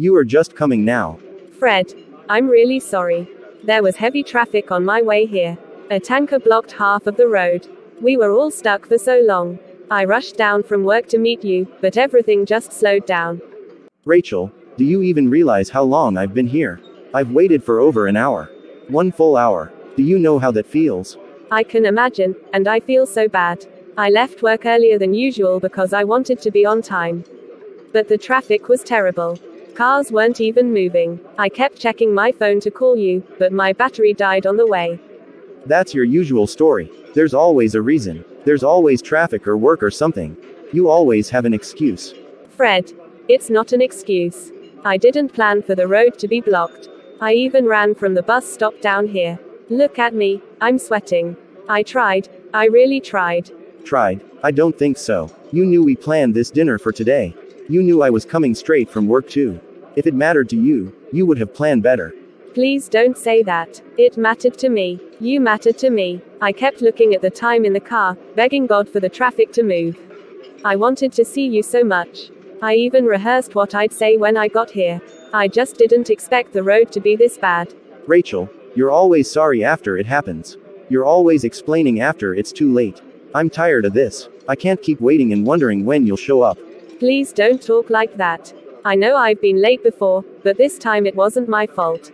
You are just coming now. Fred, I'm really sorry. There was heavy traffic on my way here. A tanker blocked half of the road. We were all stuck for so long. I rushed down from work to meet you, but everything just slowed down. Rachel, do you even realize how long I've been here? I've waited for over an hour. 1 full hour. Do you know how that feels? I can imagine, and I feel so bad. I left work earlier than usual because I wanted to be on time. But the traffic was terrible. Cars weren't even moving. I kept checking my phone to call you, but my battery died on the way. That's your usual story. There's always a reason. There's always traffic or work or something. You always have an excuse. Fred, it's not an excuse. I didn't plan for the road to be blocked. I even ran from the bus stop down here. Look at me, I'm sweating. I tried. I really tried. Tried? I don't think so. You knew we planned this dinner for today. You knew I was coming straight from work too. If it mattered to you, you would have planned better. Please don't say that. It mattered to me. You mattered to me. I kept looking at the time in the car, begging God for the traffic to move. I wanted to see you so much. I even rehearsed what I'd say when I got here. I just didn't expect the road to be this bad. Rachel, you're always sorry after it happens. You're always explaining after it's too late. I'm tired of this. I can't keep waiting and wondering when you'll show up. Please don't talk like that. I know I've been late before, but this time it wasn't my fault.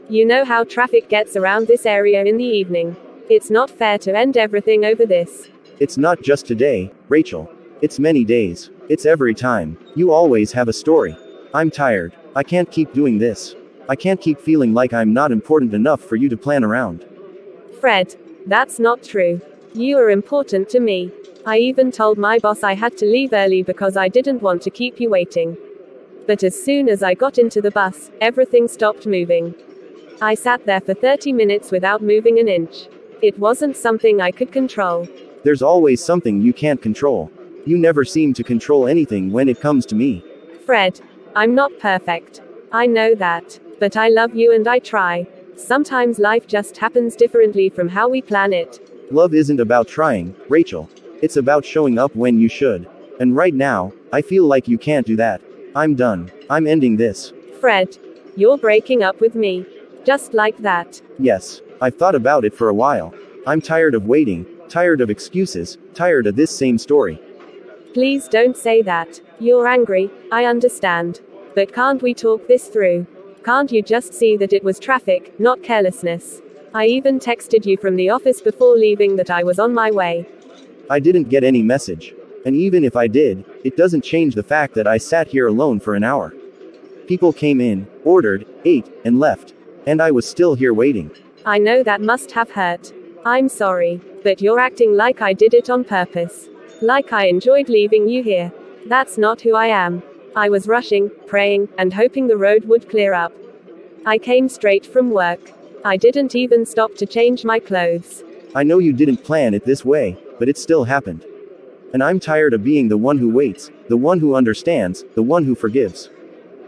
You know how traffic gets around this area in the evening. It's not fair to end everything over this. It's not just today, Rachel. It's many days. It's every time. You always have a story. I'm tired. I can't keep doing this. I can't keep feeling like I'm not important enough for you to plan around. Fred, that's not true. You are important to me. I even told my boss I had to leave early because I didn't want to keep you waiting. But as soon as I got into the bus, everything stopped moving. I sat there for 30 minutes without moving an inch. It wasn't something I could control. There's always something you can't control. You never seem to control anything when it comes to me. Fred, I'm not perfect. I know that. But I love you and I try. Sometimes life just happens differently from how we plan it. Love isn't about trying, Rachel. It's about showing up when you should. And right now, I feel like you can't do that. I'm done. I'm ending this. Fred, you're breaking up with me. Just like that. Yes, I've thought about it for a while. I'm tired of waiting, tired of excuses, tired of this same story. Please don't say that. You're angry, I understand. But can't we talk this through? Can't you just see that it was traffic, not carelessness? I even texted you from the office before leaving that I was on my way. I didn't get any message. And even if I did, it doesn't change the fact that I sat here alone for an hour. People came in, ordered, ate, and left. And I was still here waiting. I know that must have hurt. I'm sorry, but you're acting like I did it on purpose. Like I enjoyed leaving you here. That's not who I am. I was rushing, praying, and hoping the road would clear up. I came straight from work. I didn't even stop to change my clothes. I know you didn't plan it this way, but it still happened. And I'm tired of being the one who waits, the one who understands, the one who forgives.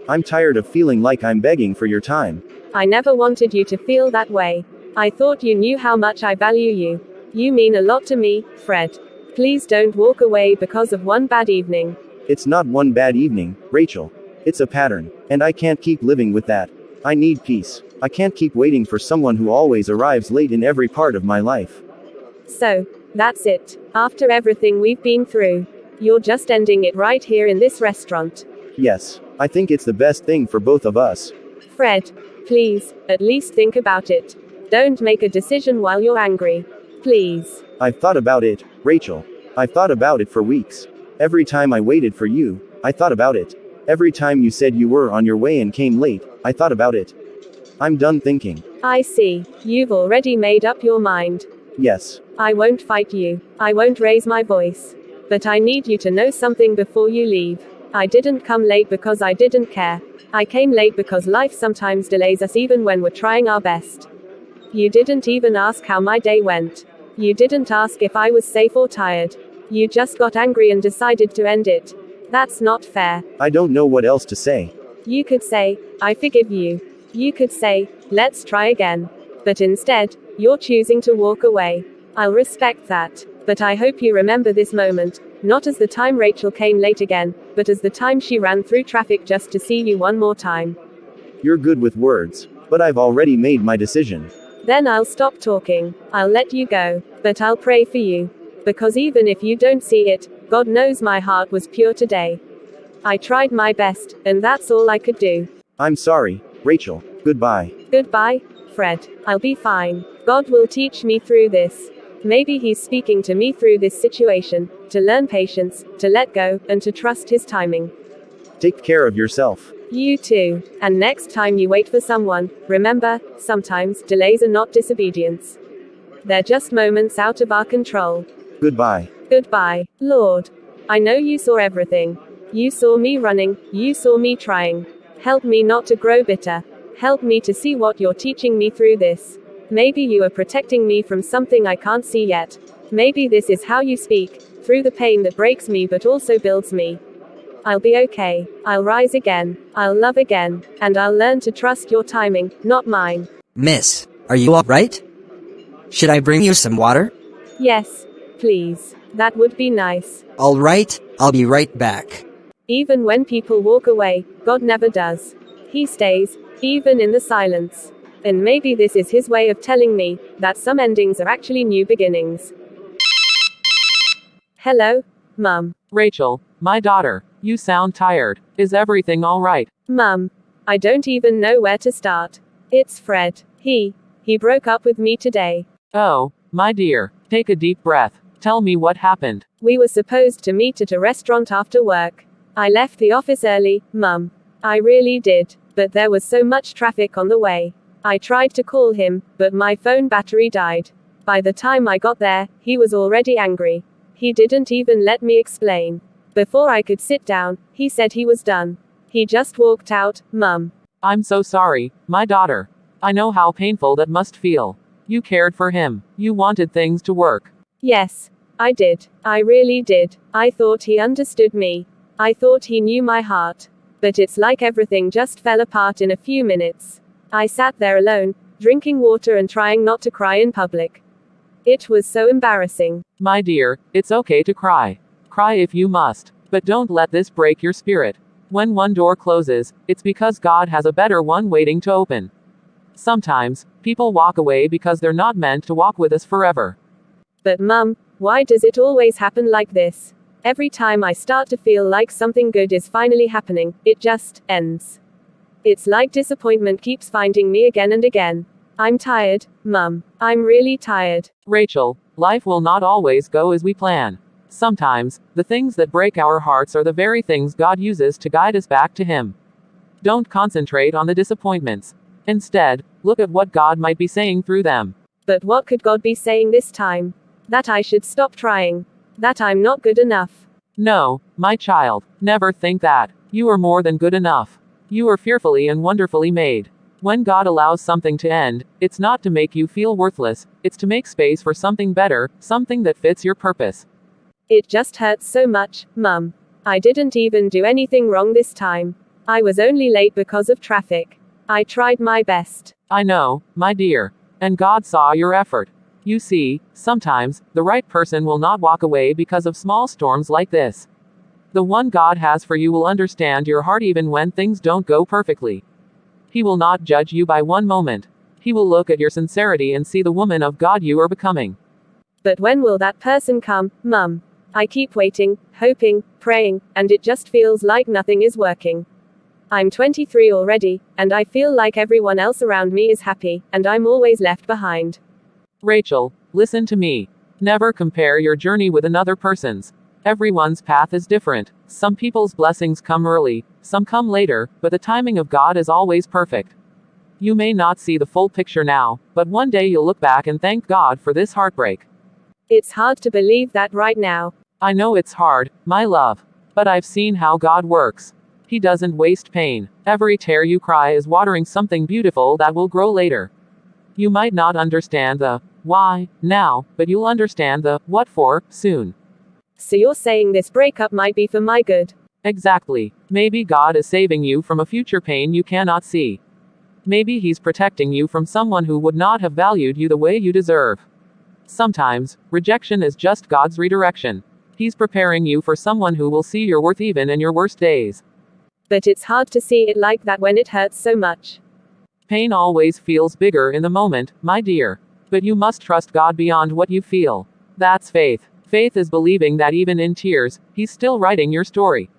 I'm tired of feeling like I'm begging for your time. I never wanted you to feel that way. I thought you knew how much I value you. You mean a lot to me, Fred. Please don't walk away because of one bad evening. It's not one bad evening, Rachel. It's a pattern. And I can't keep living with that. I need peace. I can't keep waiting for someone who always arrives late in every part of my life. So, that's it. After everything we've been through, you're just ending it right here in this restaurant. Yes, I think it's the best thing for both of us. Fred, please, at least think about it. Don't make a decision while you're angry. Please. I've thought about it, Rachel. I've thought about it for weeks. Every time I waited for you, I thought about it. Every time you said you were on your way and came late, I thought about it. I'm done thinking. I see. You've already made up your mind. Yes. I won't fight you. I won't raise my voice. But I need you to know something before you leave. I didn't come late because I didn't care. I came late because life sometimes delays us even when we're trying our best. You didn't even ask how my day went. You didn't ask if I was safe or tired. You just got angry and decided to end it. That's not fair. I don't know what else to say. You could say, I forgive you. You could say, let's try again. But instead, you're choosing to walk away. I'll respect that. But I hope you remember this moment. Not as the time Rachel came late again, but as the time she ran through traffic just to see you one more time. You're good with words, but I've already made my decision. Then I'll stop talking. I'll let you go. But I'll pray for you. Because even if you don't see it, God knows my heart was pure today. I tried my best, and that's all I could do. I'm sorry, Rachel. Goodbye. Goodbye, Fred. I'll be fine. God will teach me through this. Maybe He's speaking to me through this situation, to learn patience, to let go, and to trust His timing. Take care of yourself. You too. And next time you wait for someone, remember, sometimes delays are not disobedience. They're just moments out of our control. Goodbye. Goodbye, Lord. I know you saw everything. You saw me running, you saw me trying. Help me not to grow bitter. Help me to see what you're teaching me through this. Maybe you are protecting me from something I can't see yet. Maybe this is how you speak, through the pain that breaks me but also builds me. I'll be okay. I'll rise again. I'll love again. And I'll learn to trust your timing, not mine. Miss, are you alright? Should I bring you some water? Yes, please. That would be nice. Alright, I'll be right back. Even when people walk away, God never does. He stays, even in the silence. And maybe this is His way of telling me that some endings are actually new beginnings. Hello, Mum. Rachel, my daughter, you sound tired. Is everything all right? Mum, I don't even know where to start. It's Fred. He broke up with me today. Oh, my dear, take a deep breath. Tell me what happened. We were supposed to meet at a restaurant after work. I left the office early, Mum. I really did. But there was so much traffic on the way. I tried to call him, but my phone battery died. By the time I got there, he was already angry. He didn't even let me explain. Before I could sit down, he said he was done. He just walked out, Mum. I'm so sorry, my daughter. I know how painful that must feel. You cared for him. You wanted things to work. Yes, I did. I really did. I thought he understood me. I thought he knew my heart. But it's like everything just fell apart in a few minutes. I sat there alone, drinking water and trying not to cry in public. It was so embarrassing. My dear, it's okay to cry. Cry if you must. But don't let this break your spirit. When one door closes, it's because God has a better one waiting to open. Sometimes, people walk away because they're not meant to walk with us forever. But Mum, why does it always happen like this? Every time I start to feel like something good is finally happening, it just ends. It's like disappointment keeps finding me again and again. I'm tired, Mum. I'm really tired. Rachel, life will not always go as we plan. Sometimes, the things that break our hearts are the very things God uses to guide us back to Him. Don't concentrate on the disappointments. Instead, look at what God might be saying through them. But what could God be saying this time? That I should stop trying. That I'm not good enough. No, my child, never think that. You are more than good enough. You are fearfully and wonderfully made. When God allows something to end, it's not to make you feel worthless, it's to make space for something better, something that fits your purpose. It just hurts so much, Mum. I didn't even do anything wrong this time. I was only late because of traffic. I tried my best. I know, my dear. And God saw your effort. You see, sometimes, the right person will not walk away because of small storms like this. The one God has for you will understand your heart even when things don't go perfectly. He will not judge you by one moment. He will look at your sincerity and see the woman of God you are becoming. But when will that person come, Mum? I keep waiting, hoping, praying, and it just feels like nothing is working. I'm 23 already, and I feel like everyone else around me is happy, and I'm always left behind. Rachel, listen to me. Never compare your journey with another person's. Everyone's path is different. Some people's blessings come early, some come later, but the timing of God is always perfect. You may not see the full picture now, but one day you'll look back and thank God for this heartbreak. It's hard to believe that right now. I know it's hard, my love. But I've seen how God works. He doesn't waste pain. Every tear you cry is watering something beautiful that will grow later. You might not understand the why now, but you'll understand the what for soon. So you're saying this breakup might be for my good? Exactly. Maybe God is saving you from a future pain you cannot see. Maybe He's protecting you from someone who would not have valued you the way you deserve. Sometimes, rejection is just God's redirection. He's preparing you for someone who will see your worth even in your worst days. But it's hard to see it like that when it hurts so much. Pain always feels bigger in the moment, my dear. But you must trust God beyond what you feel. That's faith. Faith is believing that even in tears, He's still writing your story.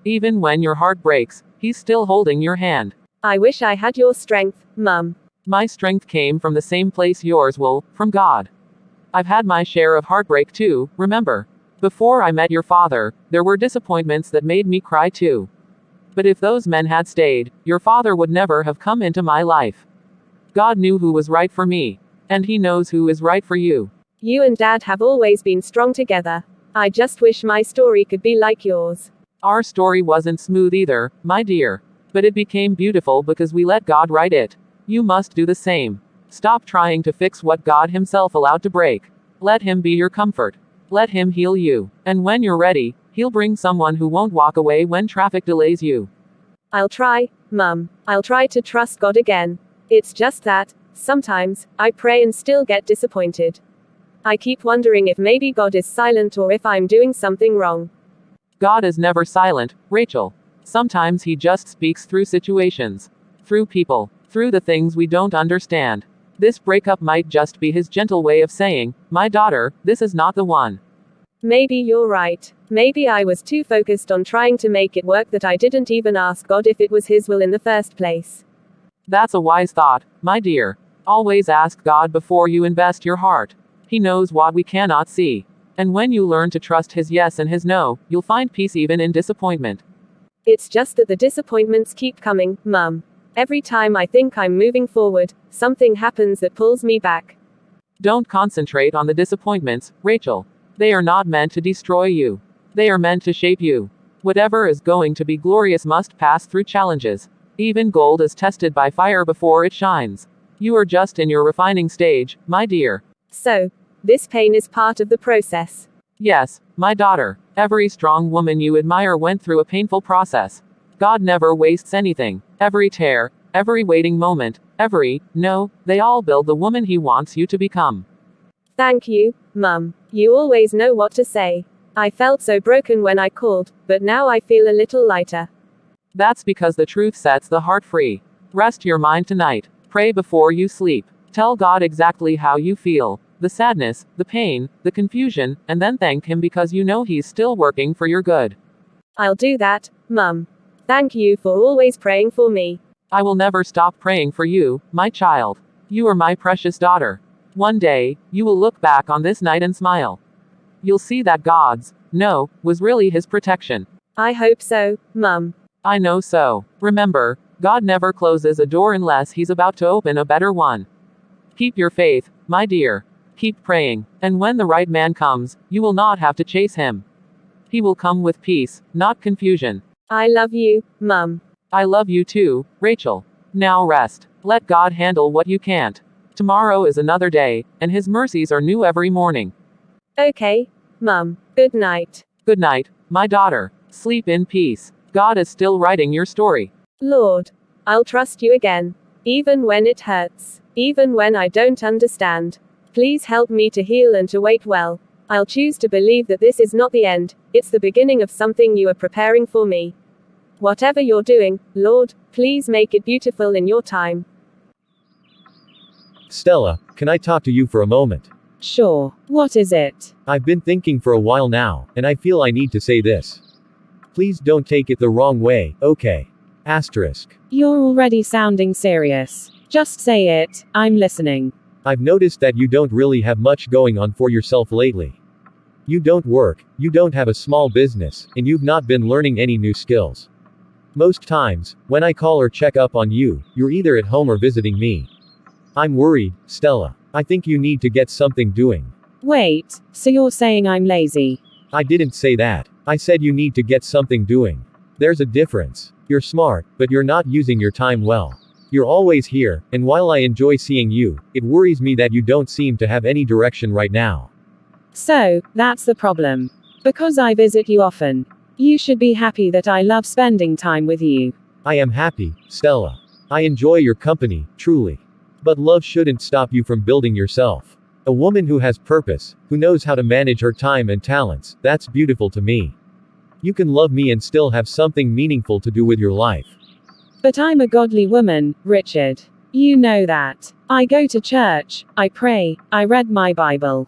Even when your heart breaks, He's still holding your hand. I wish I had your strength, Mum. My strength came from the same place yours will, from God. I've had my share of heartbreak too, remember. Before I met your father, there were disappointments that made me cry too. But if those men had stayed, your father would never have come into my life. God knew who was right for me. And He knows who is right for you. You and Dad have always been strong together. I just wish my story could be like yours. Our story wasn't smooth either, my dear. But it became beautiful because we let God write it. You must do the same. Stop trying to fix what God Himself allowed to break. Let Him be your comfort. Let Him heal you. And when you're ready, He'll bring someone who won't walk away when traffic delays you. I'll try, Mum. I'll try to trust God again. It's just that, sometimes, I pray and still get disappointed. I keep wondering if maybe God is silent or if I'm doing something wrong. God is never silent, Rachel. Sometimes He just speaks through situations. Through people. Through the things we don't understand. This breakup might just be His gentle way of saying, my daughter, this is not the one. Maybe you're right. Maybe I was too focused on trying to make it work that I didn't even ask God if it was His will in the first place. That's a wise thought, my dear. Always ask God before you invest your heart. He knows what we cannot see. And when you learn to trust His yes and His no, you'll find peace even in disappointment. It's just that the disappointments keep coming, Mum. Every time I think I'm moving forward, something happens that pulls me back. Don't concentrate on the disappointments, Rachel. They are not meant to destroy you. They are meant to shape you. Whatever is going to be glorious must pass through challenges. Even gold is tested by fire before it shines. You are just in your refining stage, my dear. So, this pain is part of the process. Yes, my daughter. Every strong woman you admire went through a painful process. God never wastes anything. Every tear, every waiting moment, they all build the woman He wants you to become. Thank you, Mum. You always know what to say. I felt so broken when I called, but now I feel a little lighter. That's because the truth sets the heart free. Rest your mind tonight. Pray before you sleep. Tell God exactly how you feel. The sadness, the pain, the confusion, and then thank Him because you know He's still working for your good. I'll do that, Mum. Thank you for always praying for me. I will never stop praying for you, my child. You are my precious daughter. One day, you will look back on this night and smile. You'll see that God's no was really His protection. I hope so, Mum. I know so. Remember, God never closes a door unless He's about to open a better one. Keep your faith, my dear. Keep praying, and when the right man comes, you will not have to chase him. He will come with peace, not confusion. I love you, Mum. I love you too, Rachel. Now rest. Let God handle what you can't. Tomorrow is another day, and His mercies are new every morning. Okay, Mum. Good night. Good night, my daughter. Sleep in peace. God is still writing your story. Lord, I'll trust you again. Even when it hurts. Even when I don't understand. Please help me to heal and to wait well. I'll choose to believe that this is not the end, it's the beginning of something you are preparing for me. Whatever you're doing, Lord, please make it beautiful in your time. Stella, can I talk to you for a moment? Sure. What is it? I've been thinking for a while now, and I feel I need to say this. Please don't take it the wrong way, okay? Asterisk. You're already sounding serious. Just say it, I'm listening. I've noticed that you don't really have much going on for yourself lately. You don't work, you don't have a small business, and you've not been learning any new skills. Most times, when I call or check up on you, you're either at home or visiting me. I'm worried, Stella. I think you need to get something doing. Wait, so you're saying I'm lazy? I didn't say that. I said you need to get something doing. There's a difference. You're smart, but you're not using your time well. You're always here, and while I enjoy seeing you, it worries me that you don't seem to have any direction right now. So, that's the problem. Because I visit you often. You should be happy that I love spending time with you. I am happy, Stella. I enjoy your company, truly. But love shouldn't stop you from building yourself. A woman who has purpose, who knows how to manage her time and talents, that's beautiful to me. You can love me and still have something meaningful to do with your life. But I'm a godly woman, Richard. You know that. I go to church, I pray, I read my Bible.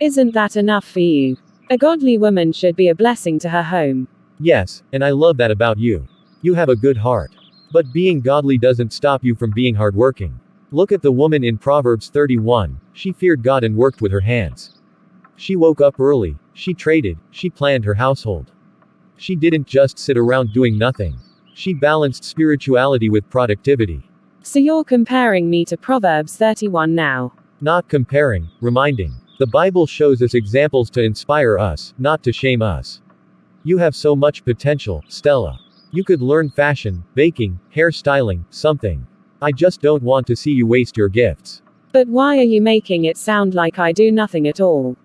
Isn't that enough for you? A godly woman should be a blessing to her home. Yes, and I love that about you. You have a good heart. But being godly doesn't stop you from being hardworking. Look at the woman in Proverbs 31, she feared God and worked with her hands. She woke up early, she traded, she planned her household. She didn't just sit around doing nothing. She balanced spirituality with productivity. So you're comparing me to Proverbs 31 now? Not comparing, reminding. The Bible shows us examples to inspire us, not to shame us. You have so much potential, Stella. You could learn fashion, baking, hairstyling, something. I just don't want to see you waste your gifts. But why are you making it sound like I do nothing at all?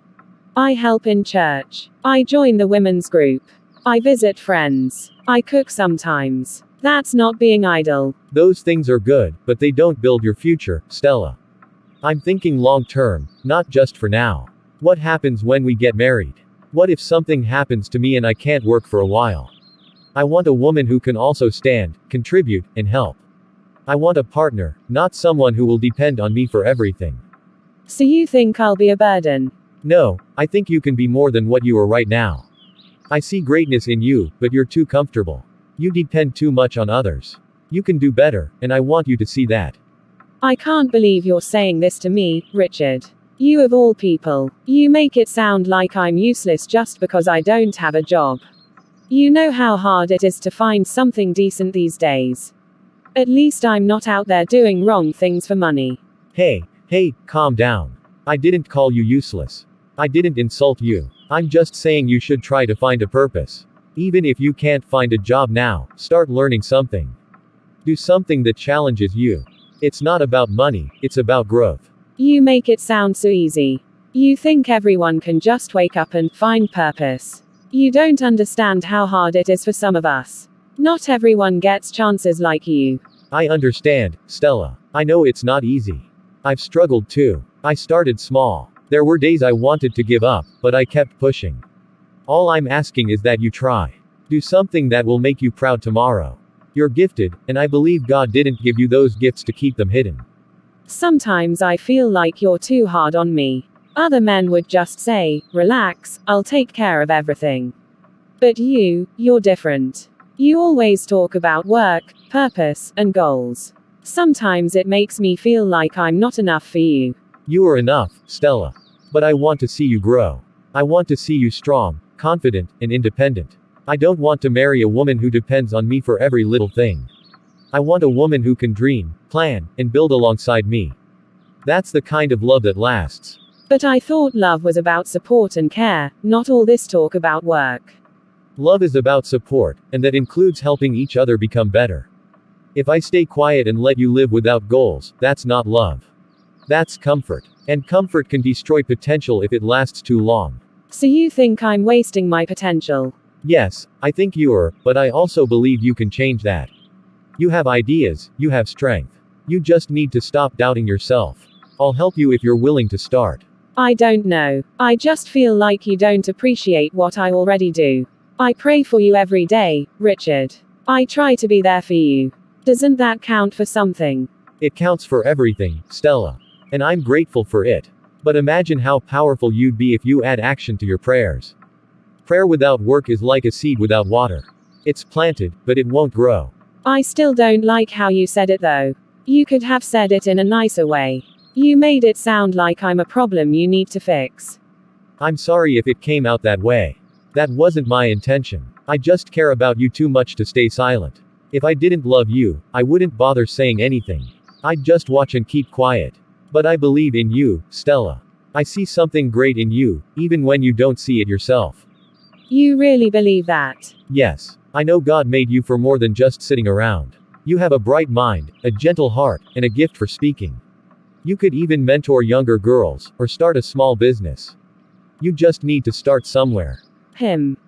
I help in church. I join the women's group. I visit friends. I cook sometimes. That's not being idle. Those things are good, but they don't build your future, Stella. I'm thinking long term, not just for now. What happens when we get married? What if something happens to me and I can't work for a while? I want a woman who can also stand, contribute, and help. I want a partner, not someone who will depend on me for everything. So you think I'll be a burden? No, I think you can be more than what you are right now. I see greatness in you, but you're too comfortable. You depend too much on others. You can do better, and I want you to see that. I can't believe you're saying this to me, Richard. You of all people. You make it sound like I'm useless just because I don't have a job. You know how hard it is to find something decent these days. At least I'm not out there doing wrong things for money. Hey, calm down. I didn't call you useless. I didn't insult you. I'm just saying you should try to find a purpose. Even if you can't find a job now, start learning something. Do something that challenges you. It's not about money, it's about growth. You make it sound so easy. You think everyone can just wake up and find purpose. You don't understand how hard it is for some of us. Not everyone gets chances like you. I understand, Stella. I know it's not easy. I've struggled too. I started small. There were days I wanted to give up, but I kept pushing. All I'm asking is that you try. Do something that will make you proud tomorrow. You're gifted, and I believe God didn't give you those gifts to keep them hidden. Sometimes I feel like you're too hard on me. Other men would just say, relax, I'll take care of everything. But you're different. You always talk about work, purpose, and goals. Sometimes it makes me feel like I'm not enough for you. You are enough, Stella. But I want to see you grow. I want to see you strong, confident, and independent. I don't want to marry a woman who depends on me for every little thing. I want a woman who can dream, plan, and build alongside me. That's the kind of love that lasts. But I thought love was about support and care, not all this talk about work. Love is about support, and that includes helping each other become better. If I stay quiet and let you live without goals, that's not love. That's comfort. And comfort can destroy potential if it lasts too long. So you think I'm wasting my potential? Yes, I think you are, but I also believe you can change that. You have ideas, you have strength. You just need to stop doubting yourself. I'll help you if you're willing to start. I don't know. I just feel like you don't appreciate what I already do. I pray for you every day, Richard. I try to be there for you. Doesn't that count for something? It counts for everything, Stella. And I'm grateful for it. But imagine how powerful you'd be if you add action to your prayers. Prayer without work is like a seed without water. It's planted, but it won't grow. I still don't like how you said it though. You could have said it in a nicer way. You made it sound like I'm a problem you need to fix. I'm sorry if it came out that way. That wasn't my intention. I just care about you too much to stay silent. If I didn't love you, I wouldn't bother saying anything. I'd just watch and keep quiet. But I believe in you, Stella. I see something great in you, even when you don't see it yourself. You really believe that? Yes. I know God made you for more than just sitting around. You have a bright mind, a gentle heart, and a gift for speaking. You could even mentor younger girls, or start a small business. You just need to start somewhere.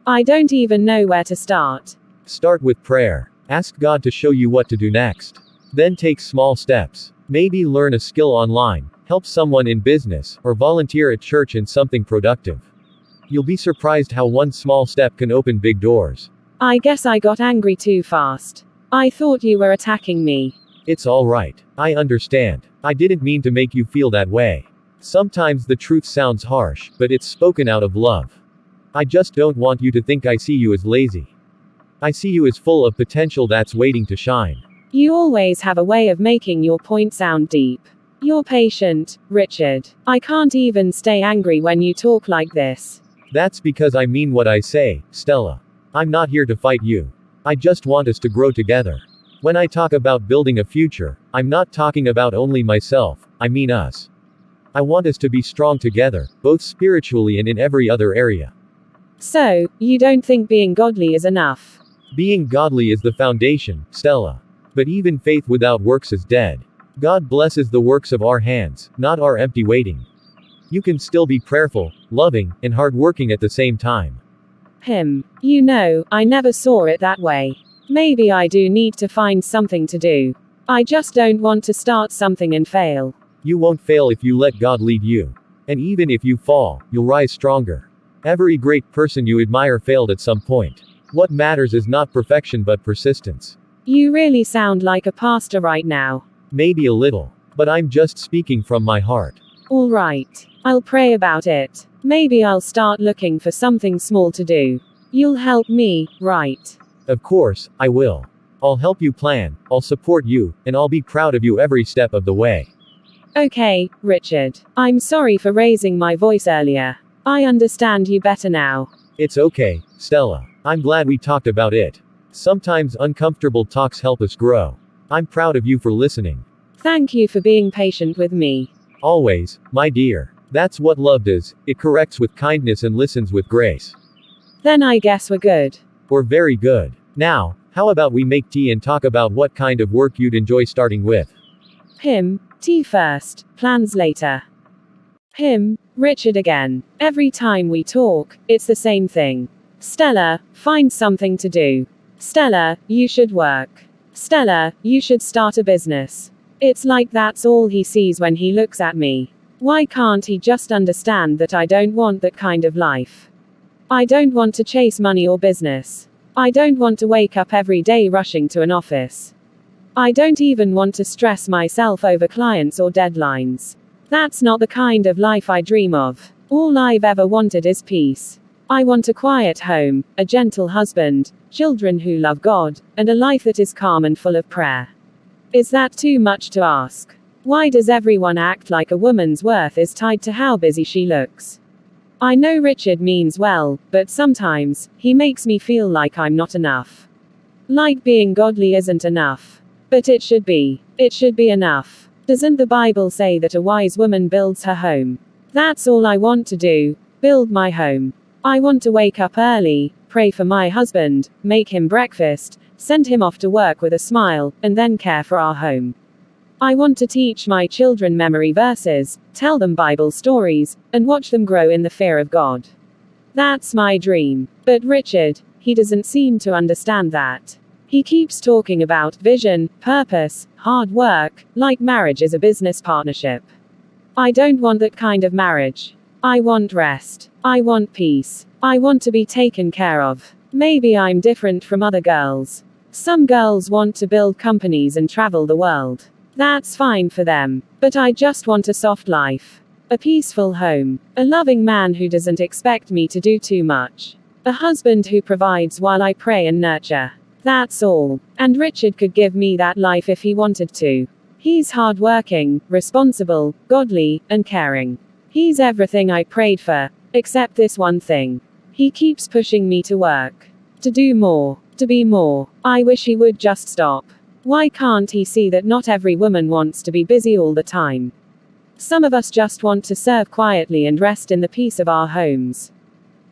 I don't even know where to start. Start with prayer. Ask God to show you what to do next. Then take small steps. Maybe learn a skill online, help someone in business, or volunteer at church in something productive. You'll be surprised how one small step can open big doors. I guess I got angry too fast. I thought you were attacking me. It's alright. I understand. I didn't mean to make you feel that way. Sometimes the truth sounds harsh, but it's spoken out of love. I just don't want you to think I see you as lazy. I see you as full of potential that's waiting to shine. You always have a way of making your point sound deep. You're patient, Richard. I can't even stay angry when you talk like this. That's because I mean what I say, Stella. I'm not here to fight you. I just want us to grow together. When I talk about building a future, I'm not talking about only myself, I mean us. I want us to be strong together, both spiritually and in every other area. So, you don't think being godly is enough? Being godly is the foundation, Stella. But even faith without works is dead. God blesses the works of our hands, not our empty waiting. You can still be prayerful, loving, and hardworking at the same time. You know, I never saw it that way. Maybe I do need to find something to do. I just don't want to start something and fail. You won't fail if you let God lead you. And even if you fall, you'll rise stronger. Every great person you admire failed at some point. What matters is not perfection but persistence. You really sound like a pastor right now. Maybe a little. But I'm just speaking from my heart. All right. I'll pray about it. Maybe I'll start looking for something small to do. You'll help me, right? Of course, I will. I'll help you plan, I'll support you, and I'll be proud of you every step of the way. Okay, Richard. I'm sorry for raising my voice earlier. I understand you better now. It's okay, Stella. I'm glad we talked about it. Sometimes uncomfortable talks help us grow. I'm proud of you for listening. Thank you for being patient with me. Always, my dear. That's what love does, it corrects with kindness and listens with grace. Then I guess we're good. We're very good. Now, how about we make tea and talk about what kind of work you'd enjoy starting with? Tea first, plans later. Richard again. Every time we talk, it's the same thing. Stella, find something to do. Stella, you should work. Stella, you should start a business. It's like that's all he sees when he looks at me. Why can't he just understand that I don't want that kind of life? I don't want to chase money or business. I don't want to wake up every day rushing to an office. I don't even want to stress myself over clients or deadlines. That's not the kind of life I dream of. All I've ever wanted is peace. I want a quiet home, a gentle husband, children who love God, and a life that is calm and full of prayer. Is that too much to ask? Why does everyone act like a woman's worth is tied to how busy she looks? I know Richard means well, but sometimes, he makes me feel like I'm not enough. Like being godly isn't enough. But it should be. It should be enough. Doesn't the Bible say that a wise woman builds her home? That's all I want to do. Build my home. I want to wake up early, pray for my husband, make him breakfast, send him off to work with a smile, and then care for our home. I want to teach my children memory verses, tell them Bible stories, and watch them grow in the fear of God. That's my dream. But Richard, he doesn't seem to understand that. He keeps talking about vision, purpose, hard work, like marriage is a business partnership. I don't want that kind of marriage. I want rest. I want peace. I want to be taken care of. Maybe I'm different from other girls. Some girls want to build companies and travel the world. That's fine for them. But I just want a soft life. A peaceful home. A loving man who doesn't expect me to do too much. A husband who provides while I pray and nurture. That's all. And Richard could give me that life if he wanted to. He's hardworking, responsible, godly, and caring. He's everything I prayed for, except this one thing. He keeps pushing me to work. To do more. To be more. I wish he would just stop. Why can't he see that not every woman wants to be busy all the time? Some of us just want to serve quietly and rest in the peace of our homes.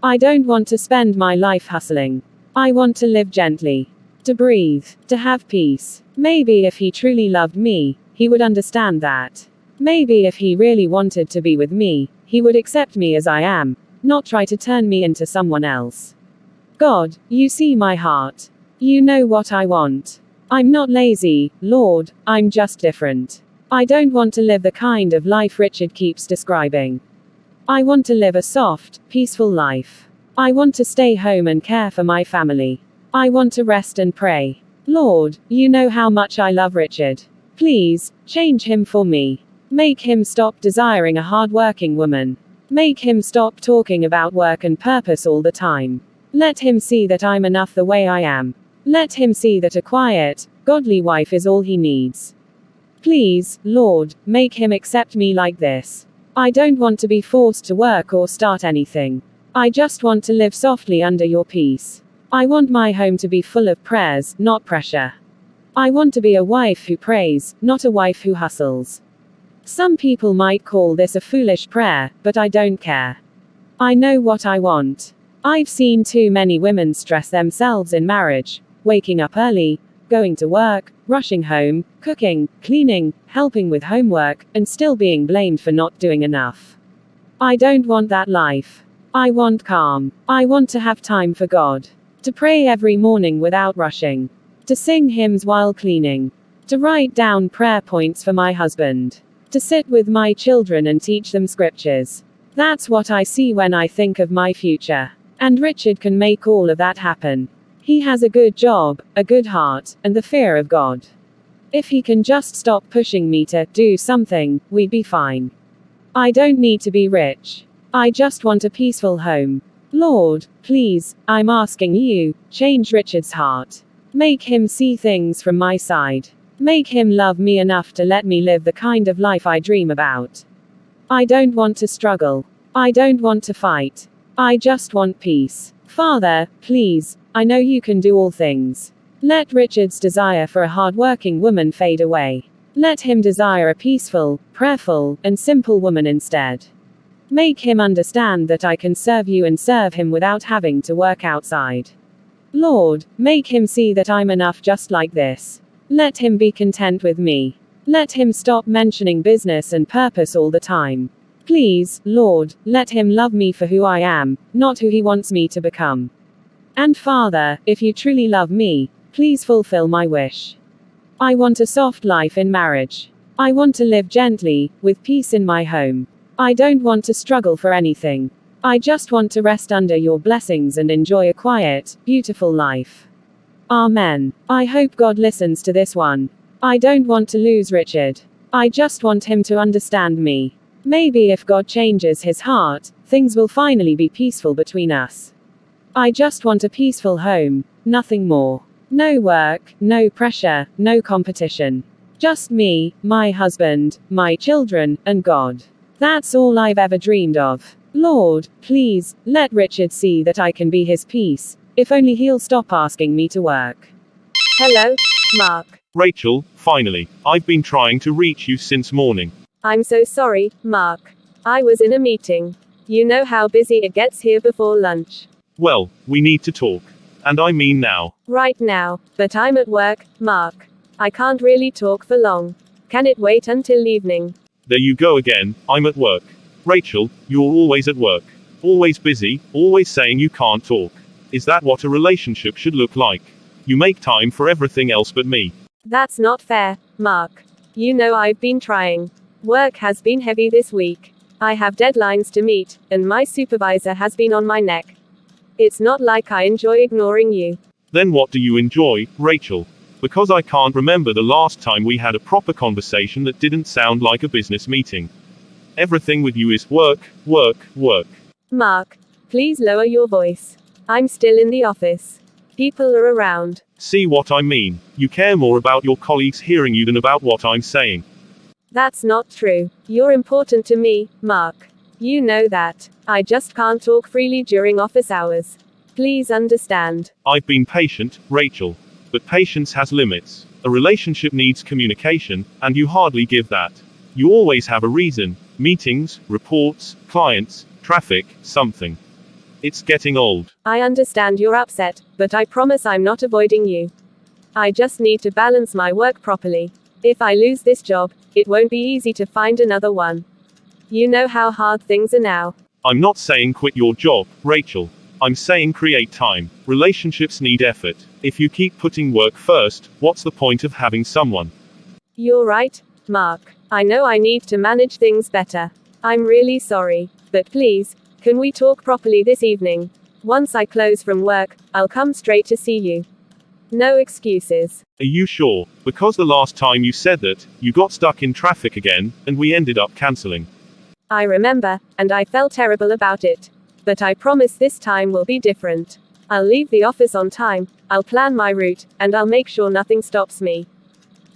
I don't want to spend my life hustling. I want to live gently. To breathe. To have peace. Maybe if he truly loved me, he would understand that. Maybe if he really wanted to be with me, he would accept me as I am, not try to turn me into someone else. God, you see my heart. You know what I want. I'm not lazy, Lord, I'm just different. I don't want to live the kind of life Richard keeps describing. I want to live a soft, peaceful life. I want to stay home and care for my family. I want to rest and pray. Lord, you know how much I love Richard. Please, change him for me. Make him stop desiring a hard-working woman. Make him stop talking about work and purpose all the time. Let him see that I'm enough the way I am. Let him see that a quiet, godly wife is all he needs. Please, Lord, make him accept me like this. I don't want to be forced to work or start anything. I just want to live softly under your peace. I want my home to be full of prayers, not pressure. I want to be a wife who prays, not a wife who hustles. Some people might call this a foolish prayer, but I don't care. I know what I want. I've seen too many women stress themselves in marriage, waking up early, going to work, rushing home, cooking, cleaning, helping with homework, and still being blamed for not doing enough. I don't want that life. I want calm. I want to have time for God. To pray every morning without rushing. To sing hymns while cleaning. To write down prayer points for my husband. To sit with my children and teach them scriptures. That's what I see when I think of my future. And Richard can make all of that happen. He has a good job, a good heart, and the fear of God. If he can just stop pushing me to do something, we'd be fine. I don't need to be rich. I just want a peaceful home. Lord, please, I'm asking you, change Richard's heart. Make him see things from my side. Make him love me enough to let me live the kind of life I dream about. I don't want to struggle. I don't want to fight. I just want peace. Father, please, I know you can do all things. Let Richard's desire for a hard-working woman fade away. Let him desire a peaceful, prayerful, and simple woman instead. Make him understand that I can serve you and serve him without having to work outside. Lord, make him see that I'm enough just like this. Let him be content with me. Let him stop mentioning business and purpose all the time. Please, Lord, let him love me for who I am, not who he wants me to become. And Father, if you truly love me, please fulfill my wish. I want a soft life in marriage. I want to live gently, with peace in my home. I don't want to struggle for anything. I just want to rest under your blessings and enjoy a quiet, beautiful life. Amen. I hope God listens to this one. I don't want to lose Richard. I just want him to understand me. Maybe if God changes his heart, things will finally be peaceful between us. I just want a peaceful home, nothing more. No work, no pressure, no competition. Just me, my husband, my children, and God. That's all I've ever dreamed of. Lord, please, let Richard see that I can be his peace, if only he'll stop asking me to work. Hello, Mark. Rachel, finally. I've been trying to reach you since morning. I'm so sorry, Mark. I was in a meeting. You know how busy it gets here before lunch. Well, we need to talk. And I mean now. Right now, but I'm at work, Mark. I can't really talk for long. Can it wait until evening? There you go again, I'm at work. Rachel, you're always at work. Always busy, always saying you can't talk. Is that what a relationship should look like? You make time for everything else but me. That's not fair, Mark. You know I've been trying. Work has been heavy this week. I have deadlines to meet, and my supervisor has been on my neck. It's not like I enjoy ignoring you. Then what do you enjoy, Rachel? Because I can't remember the last time we had a proper conversation that didn't sound like a business meeting. Everything with you is work, work, work. Mark, please lower your voice. I'm still in the office. People are around. See what I mean? You care more about your colleagues hearing you than about what I'm saying. That's not true. You're important to me, Mark. You know that. I just can't talk freely during office hours. Please understand. I've been patient, Rachel. But patience has limits. A relationship needs communication, and you hardly give that. You always have a reason. Meetings, reports, clients, traffic, something. It's getting old. I understand you're upset, but I promise I'm not avoiding you. I just need to balance my work properly. If I lose this job, it won't be easy to find another one. You know how hard things are now. I'm not saying quit your job, Rachel. I'm saying create time. Relationships need effort. If you keep putting work first, what's the point of having someone? You're right, Mark. I know I need to manage things better. I'm really sorry. But please, can we talk properly this evening? Once I close from work, I'll come straight to see you. No excuses. Are you sure? Because the last time you said that, you got stuck in traffic again, and we ended up canceling. I remember, and I felt terrible about it. But I promise this time will be different. I'll leave the office on time, I'll plan my route, and I'll make sure nothing stops me.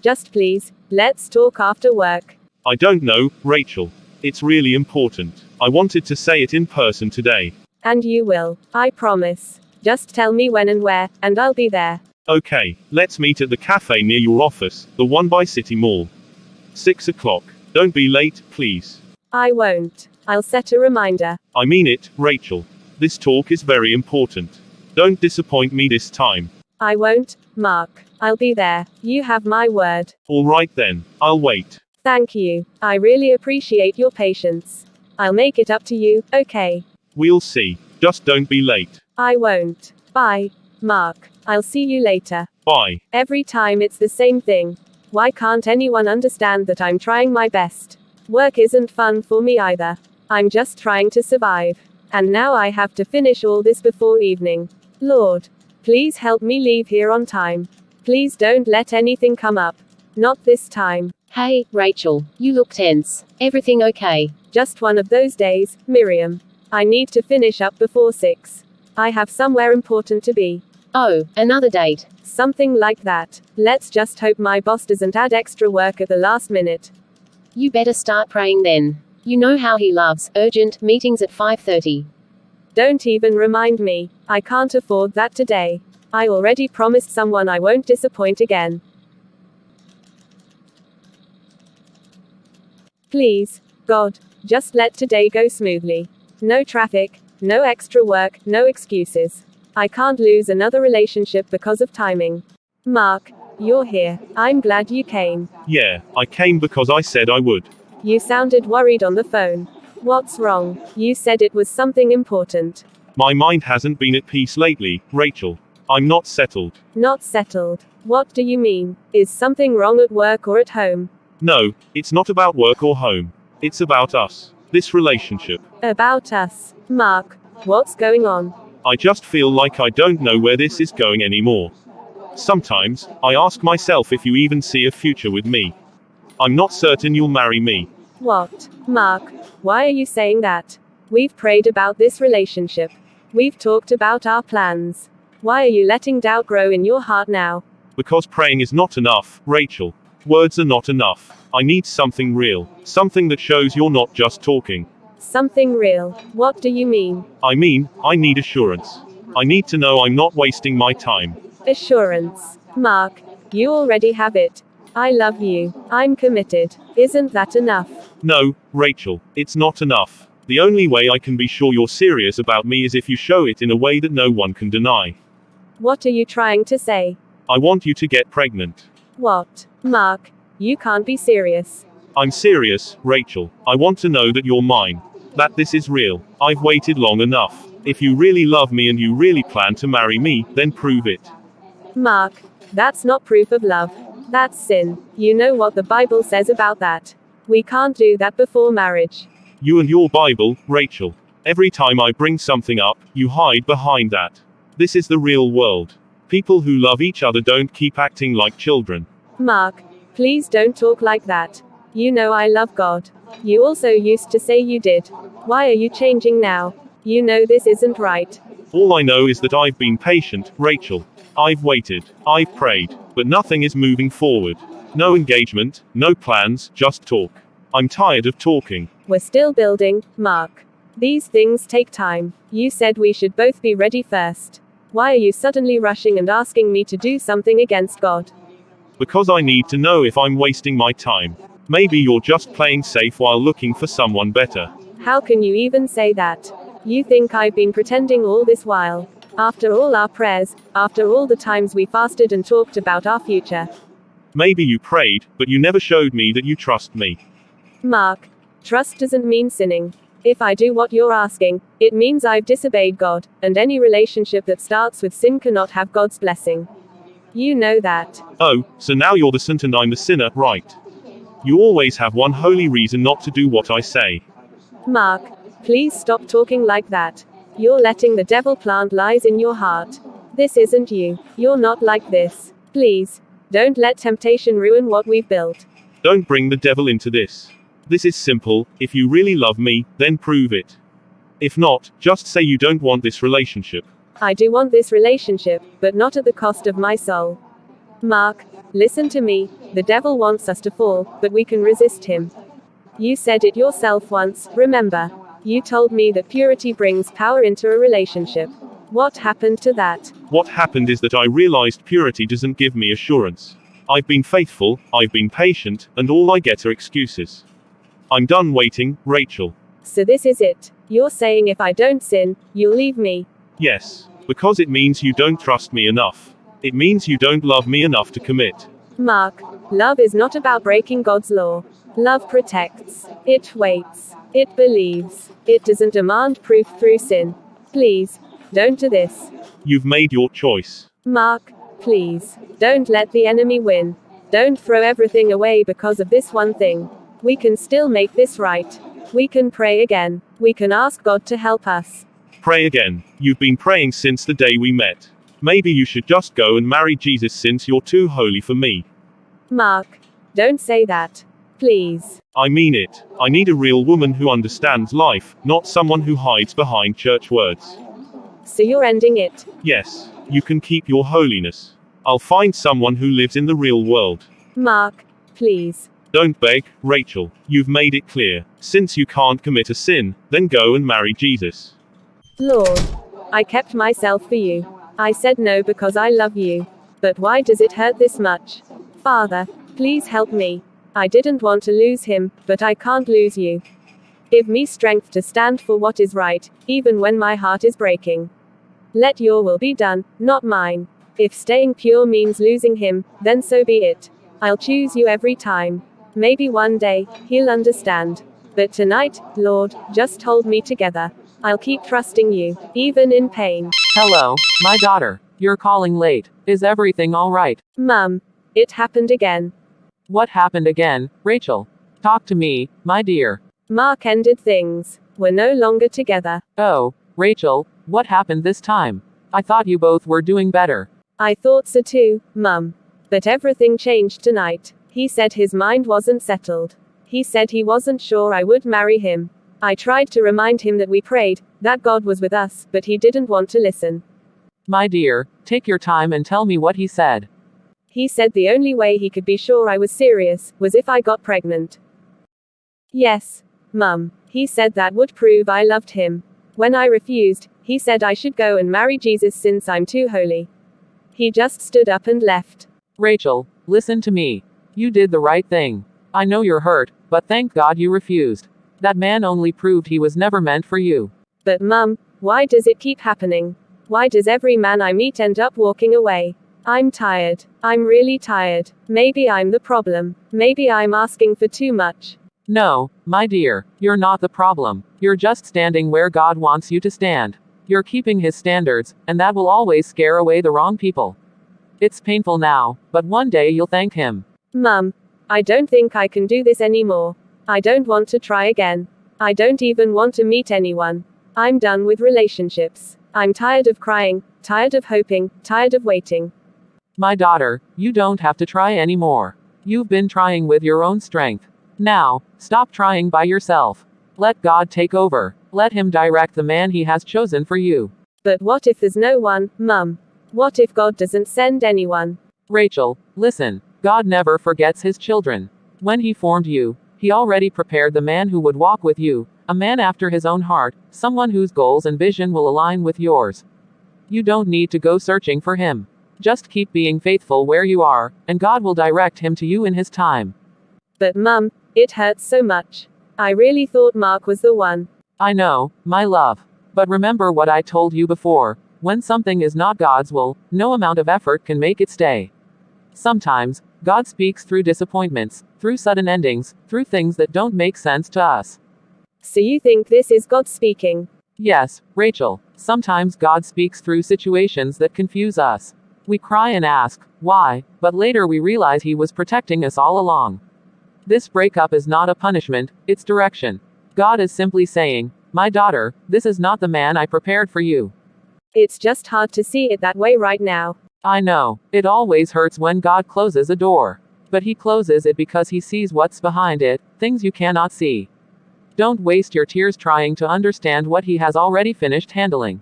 Just please, let's talk after work. I don't know, Rachel. It's really important. I wanted to say it in person today. And you will, I promise. Just tell me when and where, and I'll be there. Okay, let's meet at the cafe near your office, the one by City Mall. 6 o'clock. Don't be late, please. I won't. I'll set a reminder. I mean it, Rachel. This talk is very important. Don't disappoint me this time. I won't, Mark. I'll be there. You have my word. All right then, I'll wait. Thank you. I really appreciate your patience. I'll make it up to you, okay? We'll see. Just don't be late. I won't. Bye, Mark. I'll see you later. Bye. Every time it's the same thing. Why can't anyone understand that I'm trying my best? Work isn't fun for me either. I'm just trying to survive. And now I have to finish all this before evening. Lord, please help me leave here on time. Please don't let anything come up. Not this time. Hey, Rachel, you look tense. Everything okay? Just one of those days, Miriam. I need to finish up before 6. I have somewhere important to be. Oh, another date. Something like that. Let's just hope my boss doesn't add extra work at the last minute. You better start praying then. You know how he loves urgent meetings at 5:30. Don't even remind me. I can't afford that today. I already promised someone I won't disappoint again. Please, God, just let today go smoothly. No traffic, no extra work, no excuses. I can't lose another relationship because of timing. Mark, you're here. I'm glad you came. Yeah, I came because I said I would. You sounded worried on the phone. What's wrong? You said it was something important. My mind hasn't been at peace lately, Rachel. I'm not settled. Not settled. What do you mean? Is something wrong at work or at home? No, it's not about work or home. It's about us. This relationship. About us. Mark, what's going on? I just feel like I don't know where this is going anymore. Sometimes, I ask myself if you even see a future with me. I'm not certain you'll marry me. What? Mark, why are you saying that? We've prayed about this relationship. We've talked about our plans. Why are you letting doubt grow in your heart now? Because praying is not enough, Rachel. Words are not enough. I need something real. Something that shows you're not just talking. Something real. What do you mean? I mean, I need assurance. I need to know I'm not wasting my time. Assurance. Mark, you already have it. I love you. I'm committed. Isn't that enough? No, Rachel, it's not enough. The only way I can be sure you're serious about me is if you show it in a way that no one can deny. What are you trying to say? I want you to get pregnant. What? Mark, you can't be serious. I'm serious, Rachel. I want to know that you're mine. That this is real. I've waited long enough. If you really love me and you really plan to marry me, then prove it. Mark, that's not proof of love. That's sin. You know what the Bible says about that. We can't do that before marriage. You and your Bible, Rachel. Every time I bring something up, you hide behind that. This is the real world. People who love each other don't keep acting like children. Mark, please don't talk like that. You know I love God. You also used to say you did. Why are you changing now? You know this isn't right. All I know is that I've been patient, Rachel. I've waited. I've prayed. But nothing is moving forward. No engagement, no plans, just talk. I'm tired of talking. We're still building, Mark. These things take time. You said we should both be ready first. Why are you suddenly rushing and asking me to do something against God? Because I need to know if I'm wasting my time. Maybe you're just playing safe while looking for someone better. How can you even say that? You think I've been pretending all this while? After all our prayers, after all the times we fasted and talked about our future. Maybe you prayed, but you never showed me that you trust me. Mark, trust doesn't mean sinning. If I do what you're asking, it means I've disobeyed God, and any relationship that starts with sin cannot have God's blessing. You know that. Oh, so now you're the saint and I'm the sinner, right? You always have one holy reason not to do what I say. Mark, please stop talking like that. You're letting the devil plant lies in your heart. This isn't you. You're not like this. Please, don't let temptation ruin what we've built. Don't bring the devil into this. This is simple. If you really love me, then prove it. If not, just say you don't want this relationship. I do want this relationship, but not at the cost of my soul. Mark, listen to me. The devil wants us to fall, but we can resist him. You said it yourself once, remember? You told me that purity brings power into a relationship. What happened to that? What happened is that I realized purity doesn't give me assurance. I've been faithful, I've been patient, and all I get are excuses. I'm done waiting, Rachel. So this is it. You're saying if I don't sin, you'll leave me. Yes. Because it means you don't trust me enough. It means you don't love me enough to commit. Mark, love is not about breaking God's law. Love protects. It waits. It believes. It doesn't demand proof through sin. Please, don't do this. You've made your choice. Mark, please, don't let the enemy win. Don't throw everything away because of this one thing. We can still make this right. We can pray again. We can ask God to help us. Pray again. You've been praying since the day we met. Maybe you should just go and marry Jesus since you're too holy for me. Mark, don't say that. Please. I mean it. I need a real woman who understands life, not someone who hides behind church words. So you're ending it? Yes. You can keep your holiness. I'll find someone who lives in the real world. Mark, please. Don't beg, Rachel. You've made it clear. Since you can't commit a sin, then go and marry Jesus. Lord, I kept myself for you. I said no because I love you. But why does it hurt this much? Father, please help me. I didn't want to lose him, but I can't lose you. Give me strength to stand for what is right, even when my heart is breaking. Let your will be done, not mine. If staying pure means losing him, then so be it. I'll choose you every time. Maybe one day, he'll understand. But tonight, Lord, just hold me together. I'll keep trusting you, even in pain. Hello, my daughter. You're calling late. Is everything all right? Mum, it happened again. What happened again, Rachel? Talk to me, my dear. Mark ended things. We're no longer together. Oh, Rachel, what happened this time? I thought you both were doing better. I thought so too, Mum. But everything changed tonight. He said his mind wasn't settled. He said he wasn't sure I would marry him. I tried to remind him that we prayed, that God was with us, but he didn't want to listen. My dear, take your time and tell me what he said. He said the only way he could be sure I was serious was if I got pregnant. Yes, Mum. He said that would prove I loved him. When I refused, he said I should go and marry Jesus since I'm too holy. He just stood up and left. Rachel, listen to me. You did the right thing. I know you're hurt, but thank God you refused. That man only proved he was never meant for you. But Mum, why does it keep happening? Why does every man I meet end up walking away? I'm tired. I'm really tired. Maybe I'm the problem. Maybe I'm asking for too much. No, my dear, you're not the problem. You're just standing where God wants you to stand. You're keeping his standards, and that will always scare away the wrong people. It's painful now, but one day you'll thank him. Mum, I don't think I can do this anymore. I don't want to try again. I don't even want to meet anyone. I'm done with relationships. I'm tired of crying, tired of hoping, tired of waiting. My daughter, you don't have to try anymore. You've been trying with your own strength. Now, stop trying by yourself. Let God take over. Let him direct the man he has chosen for you. But what if there's no one, Mum? What if God doesn't send anyone? Rachel, listen. God never forgets his children. When he formed you, he already prepared the man who would walk with you, a man after his own heart, someone whose goals and vision will align with yours. You don't need to go searching for him. Just keep being faithful where you are, and God will direct him to you in his time. But Mum, it hurts so much. I really thought Mark was the one. I know, my love. But remember what I told you before. When something is not God's will, no amount of effort can make it stay. Sometimes, God speaks through disappointments, through sudden endings, through things that don't make sense to us. So you think this is God speaking? Yes, Rachel. Sometimes God speaks through situations that confuse us. We cry and ask, why? But later we realize he was protecting us all along. This breakup is not a punishment, it's direction. God is simply saying, my daughter, this is not the man I prepared for you. It's just hard to see it that way right now. I know, it always hurts when God closes a door. But he closes it because he sees what's behind it, things you cannot see. Don't waste your tears trying to understand what he has already finished handling.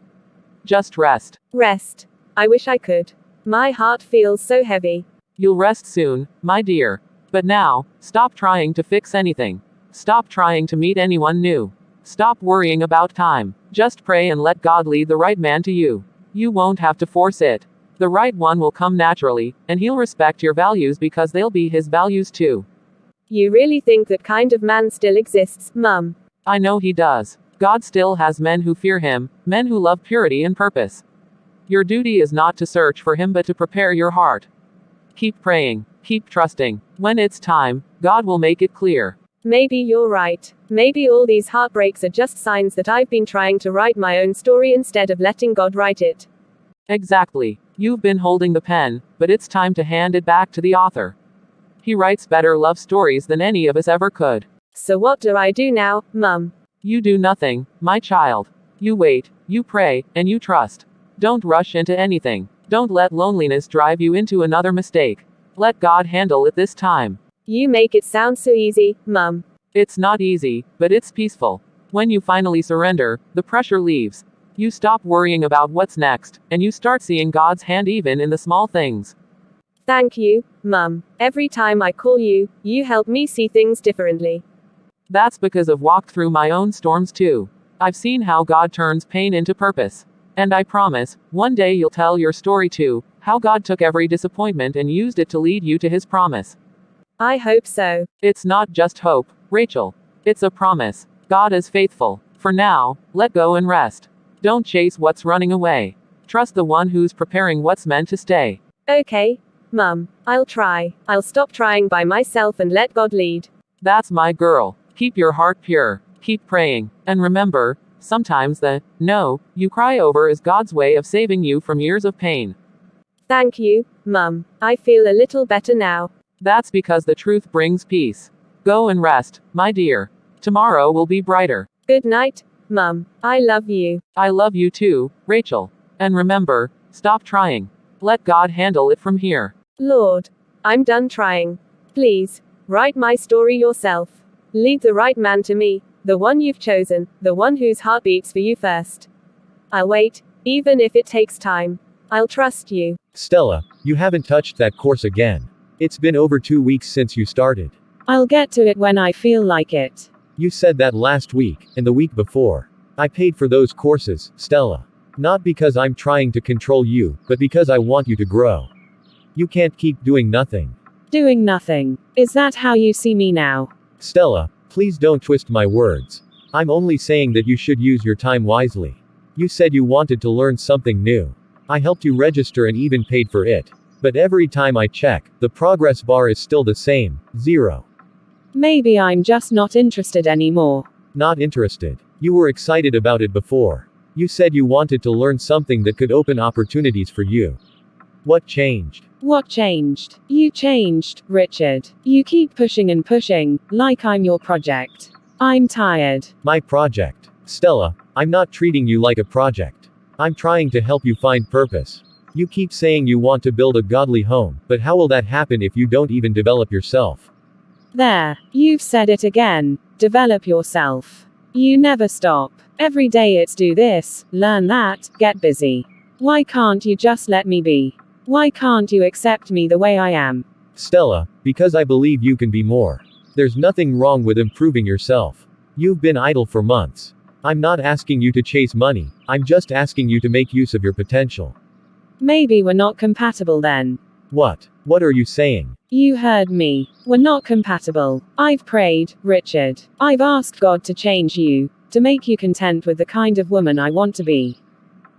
Just rest. Rest. I wish I could. My heart feels so heavy. You'll rest soon, my dear. But now, stop trying to fix anything. Stop trying to meet anyone new. Stop worrying about time. Just pray and let God lead the right man to you. You won't have to force it. The right one will come naturally, and he'll respect your values because they'll be his values too. You really think that kind of man still exists, Mum? I know he does. God still has men who fear him, men who love purity and purpose. Your duty is not to search for him but to prepare your heart. Keep praying, keep trusting. When it's time, God will make it clear. Maybe you're right. Maybe all these heartbreaks are just signs that I've been trying to write my own story instead of letting God write it. Exactly. You've been holding the pen, but it's time to hand it back to the author. He writes better love stories than any of us ever could. So what do I do now, Mum? You do nothing, my child. You wait, you pray, and you trust. Don't rush into anything. Don't let loneliness drive you into another mistake. Let God handle it this time. You make it sound so easy, Mum. It's not easy, but it's peaceful. When you finally surrender, the pressure leaves. You stop worrying about what's next, and you start seeing God's hand even in the small things. Thank you, Mum. Every time I call you, you help me see things differently. That's because I've walked through my own storms too. I've seen how God turns pain into purpose. And I promise, one day you'll tell your story too, how God took every disappointment and used it to lead you to his promise. I hope so. It's not just hope, Rachel. It's a promise. God is faithful. For now, let go and rest. Don't chase what's running away. Trust the one who's preparing what's meant to stay. Okay, Mum. I'll try. I'll stop trying by myself and let God lead. That's my girl. Keep your heart pure. Keep praying. And remember, sometimes the no you cry over is God's way of saving you from years of pain. Thank you, Mum. I feel a little better now. That's because the truth brings peace. Go and rest, my dear. Tomorrow will be brighter. Good night, Mum. I love you. I love you too, Rachel. And remember, stop trying. Let God handle it from here. Lord, I'm done trying. Please, write my story yourself. Lead the right man to me, the one you've chosen, the one whose heart beats for you first. I'll wait, even if it takes time. I'll trust you. Stella, you haven't touched that course again. It's been over 2 weeks since you started. I'll get to it when I feel like it. You said that last week, and the week before. I paid for those courses, Stella. Not because I'm trying to control you, but because I want you to grow. You can't keep doing nothing. Doing nothing. Is that how you see me now? Stella, please don't twist my words. I'm only saying that you should use your time wisely. You said you wanted to learn something new. I helped you register and even paid for it. But every time I check, the progress bar is still the same, 0. Maybe I'm just not interested anymore. Not interested. You were excited about it before. You said you wanted to learn something that could open opportunities for you. What changed? What changed? You changed, Richard. You keep pushing and pushing, like I'm your project. I'm tired. My project. Stella, I'm not treating you like a project. I'm trying to help you find purpose. You keep saying you want to build a godly home, but how will that happen if you don't even develop yourself? There, you've said it again. Develop yourself. You never stop. Every day it's do this, learn that, get busy. Why can't you just let me be? Why can't you accept me the way I am? Stella, because I believe you can be more. There's nothing wrong with improving yourself. You've been idle for months. I'm not asking you to chase money, I'm just asking you to make use of your potential. Maybe we're not compatible then. What? What are you saying? You heard me. We're not compatible. I've prayed, Richard. I've asked God to change you, to make you content with the kind of woman I want to be.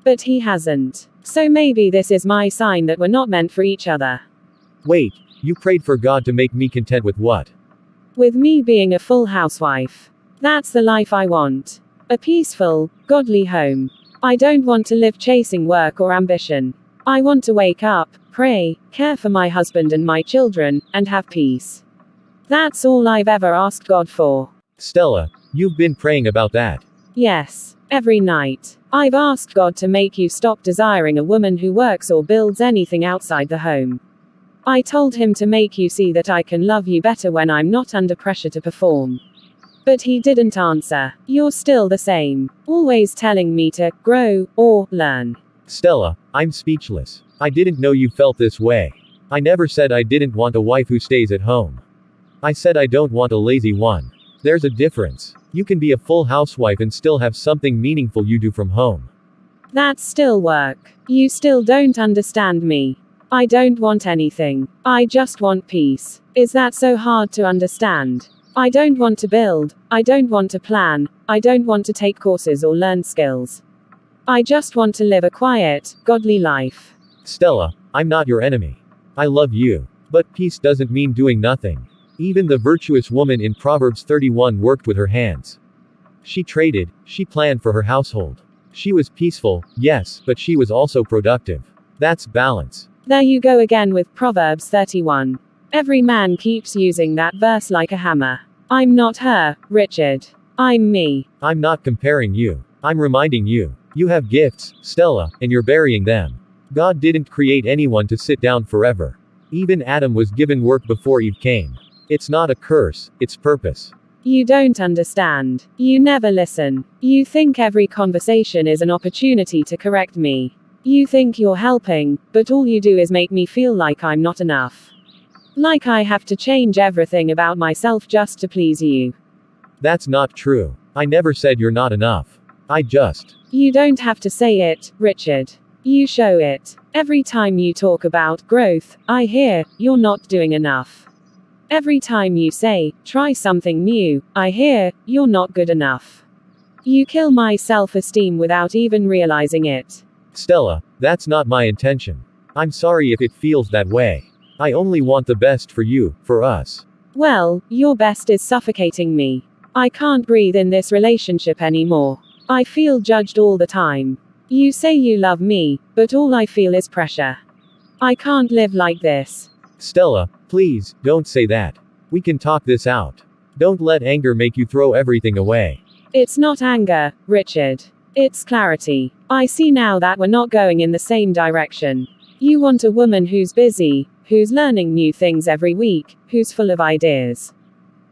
But he hasn't. So maybe this is my sign that we're not meant for each other. Wait, you prayed for God to make me content with what? With me being a full housewife. That's the life I want. A peaceful, godly home. I don't want to live chasing work or ambition. I want to wake up, pray, care for my husband and my children, and have peace. That's all I've ever asked God for. Stella, you've been praying about that. Yes, every night. I've asked God to make you stop desiring a woman who works or builds anything outside the home. I told him to make you see that I can love you better when I'm not under pressure to perform. But he didn't answer. You're still the same. Always telling me to grow or learn. Stella, I'm speechless. I didn't know you felt this way. I never said I didn't want a wife who stays at home. I said I don't want a lazy one. There's a difference. You can be a full housewife and still have something meaningful you do from home. That's still work. You still don't understand me. I don't want anything. I just want peace. Is that so hard to understand? I don't want to build. I don't want to plan. I don't want to take courses or learn skills. I just want to live a quiet, godly life. Stella, I'm not your enemy. I love you. But peace doesn't mean doing nothing. Even the virtuous woman in Proverbs 31 worked with her hands. She traded, she planned for her household. She was peaceful, yes, but she was also productive. That's balance. There you go again with Proverbs 31. Every man keeps using that verse like a hammer. I'm not her, Richard. I'm me. I'm not comparing you. I'm reminding you. You have gifts, Stella, and you're burying them. God didn't create anyone to sit down forever. Even Adam was given work before Eve came. It's not a curse, it's purpose. You don't understand. You never listen. You think every conversation is an opportunity to correct me. You think you're helping, but all you do is make me feel like I'm not enough. Like I have to change everything about myself just to please you. That's not true. I never said you're not enough. You don't have to say it, Richard. You show it. Every time you talk about growth, I hear, you're not doing enough. Every time you say, try something new, I hear, you're not good enough. You kill my self-esteem without even realizing it. Stella, that's not my intention. I'm sorry if it feels that way. I only want the best for you, for us. Well, your best is suffocating me. I can't breathe in this relationship anymore. I feel judged all the time. You say you love me, but all I feel is pressure. I can't live like this. Stella, please, don't say that. We can talk this out. Don't let anger make you throw everything away. It's not anger, Richard. It's clarity. I see now that we're not going in the same direction. You want a woman who's busy, who's learning new things every week, who's full of ideas.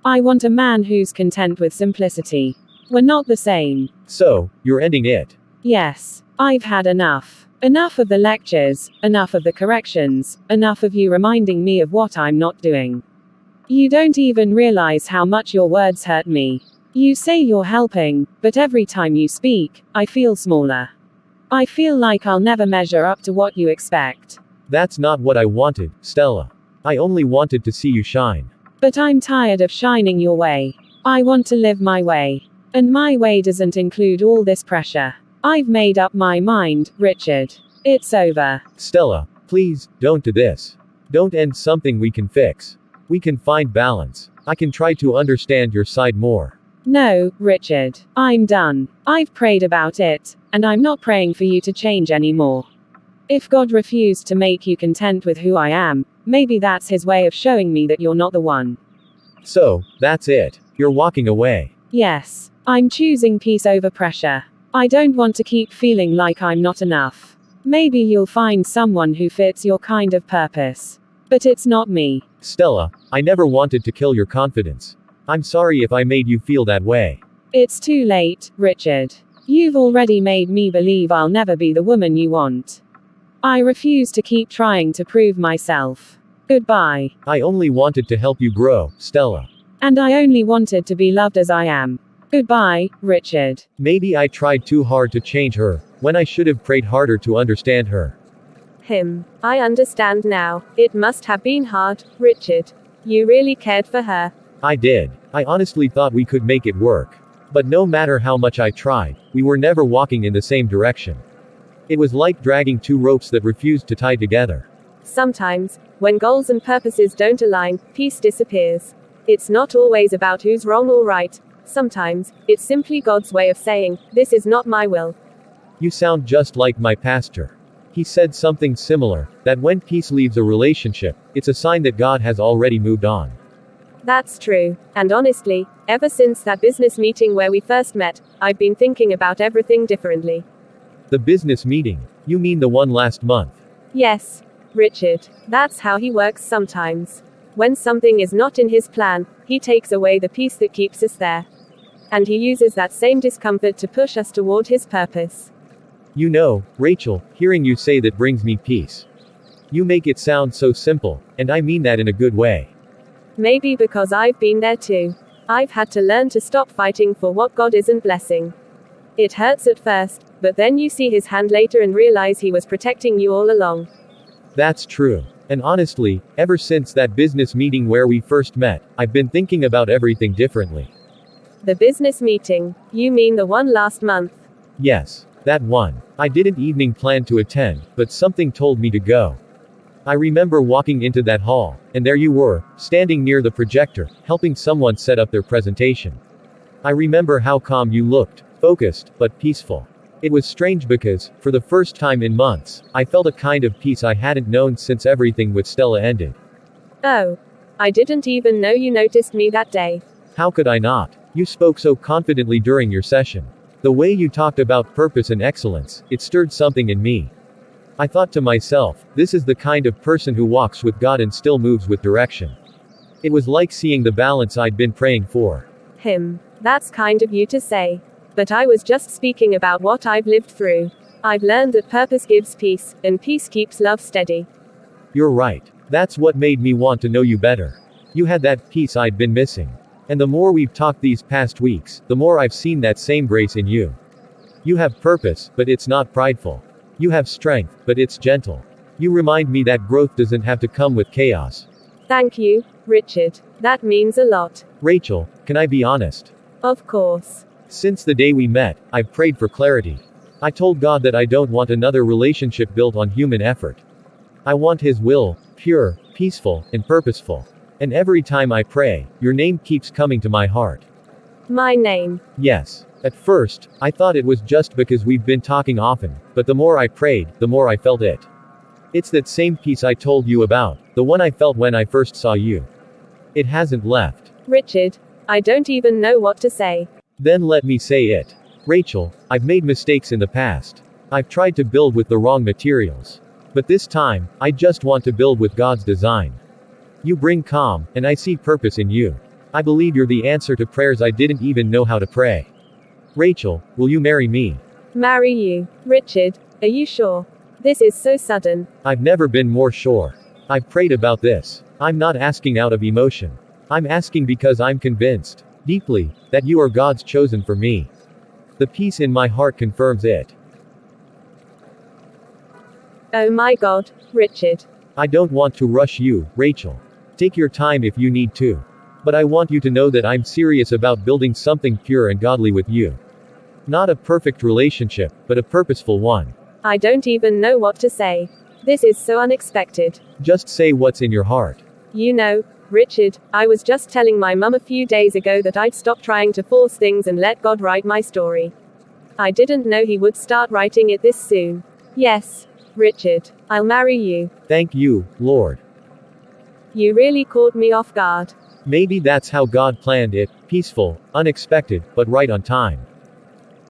I want a man who's content with simplicity. We're not the same. So, you're ending it. Yes. I've had enough. Enough of the lectures, enough of the corrections, enough of you reminding me of what I'm not doing. You don't even realize how much your words hurt me. You say you're helping, but every time you speak, I feel smaller. I feel like I'll never measure up to what you expect. That's not what I wanted, Stella. I only wanted to see you shine. But I'm tired of shining your way. I want to live my way. And my way doesn't include all this pressure. I've made up my mind, Richard. It's over. Stella, please, don't do this. Don't end something we can fix. We can find balance. I can try to understand your side more. No, Richard. I'm done. I've prayed about it, and I'm not praying for you to change anymore. If God refused to make you content with who I am, maybe that's his way of showing me that you're not the one. So, that's it. You're walking away. Yes. I'm choosing peace over pressure. I don't want to keep feeling like I'm not enough. Maybe you'll find someone who fits your kind of purpose. But it's not me. Stella, I never wanted to kill your confidence. I'm sorry if I made you feel that way. It's too late, Richard. You've already made me believe I'll never be the woman you want. I refuse to keep trying to prove myself. Goodbye. I only wanted to help you grow, Stella. And I only wanted to be loved as I am. Goodbye, Richard. Maybe I tried too hard to change her, when I should have prayed harder to understand her. I understand now. It must have been hard, Richard. You really cared for her. I did. I honestly thought we could make it work. But no matter how much I tried, we were never walking in the same direction. It was like dragging two ropes that refused to tie together. Sometimes, when goals and purposes don't align, peace disappears. It's not always about who's wrong or right. Sometimes, it's simply God's way of saying, this is not my will. You sound just like my pastor. He said something similar, that when peace leaves a relationship, it's a sign that God has already moved on. That's true. And honestly, ever since that business meeting where we first met, I've been thinking about everything differently. The business meeting. You mean the one last month? Yes, Richard. That's how he works sometimes. When something is not in his plan, he takes away the piece that keeps us there. And he uses that same discomfort to push us toward his purpose. You know, Rachel, hearing you say that brings me peace. You make it sound so simple, and I mean that in a good way. Maybe because I've been there too. I've had to learn to stop fighting for what God isn't blessing. It hurts at first, but then you see his hand later and realize he was protecting you all along. That's true. And honestly, ever since that business meeting where we first met, I've been thinking about everything differently. The business meeting? You mean the one last month? Yes, that one. I didn't even plan to attend, but something told me to go. I remember walking into that hall, and there you were, standing near the projector, helping someone set up their presentation. I remember how calm you looked, focused, but peaceful. It was strange because, for the first time in months, I felt a kind of peace I hadn't known since everything with Stella ended. Oh. I didn't even know you noticed me that day. How could I not? You spoke so confidently during your session. The way you talked about purpose and excellence, it stirred something in me. I thought to myself, this is the kind of person who walks with God and still moves with direction. It was like seeing the balance I'd been praying for. That's kind of you to say. But I was just speaking about what I've lived through. I've learned that purpose gives peace, and peace keeps love steady. You're right. That's what made me want to know you better. You had that peace I'd been missing. And the more we've talked these past weeks, the more I've seen that same grace in you. You have purpose, but it's not prideful. You have strength, but it's gentle. You remind me that growth doesn't have to come with chaos. Thank you, Richard. That means a lot. Rachel, can I be honest? Of course. Since the day we met, I've prayed for clarity. I told God that I don't want another relationship built on human effort. I want His will, pure, peaceful, and purposeful. And every time I pray, your name keeps coming to my heart. My name? Yes. At first, I thought it was just because we've been talking often, but the more I prayed, the more I felt it. It's that same peace I told you about, the one I felt when I first saw you. It hasn't left. Richard, I don't even know what to say. Then let me say it. Rachel, I've made mistakes in the past. I've tried to build with the wrong materials. But this time, I just want to build with God's design. You bring calm, and I see purpose in you. I believe you're the answer to prayers I didn't even know how to pray. Rachel, will you marry me? Marry you? Richard, are you sure? This is so sudden. I've never been more sure. I've prayed about this. I'm not asking out of emotion. I'm asking because I'm convinced, deeply, that you are God's chosen for me. The peace in my heart confirms it. Oh my God, Richard. I don't want to rush you, Rachel. Take your time if you need to. But I want you to know that I'm serious about building something pure and godly with you. Not a perfect relationship, but a purposeful one. I don't even know what to say. This is so unexpected. Just say what's in your heart. You know, Richard, I was just telling my mum a few days ago that I'd stop trying to force things and let God write my story. I didn't know He would start writing it this soon. Yes, Richard, I'll marry you. Thank you, Lord. You really caught me off guard. Maybe that's how God planned it, peaceful, unexpected, but right on time.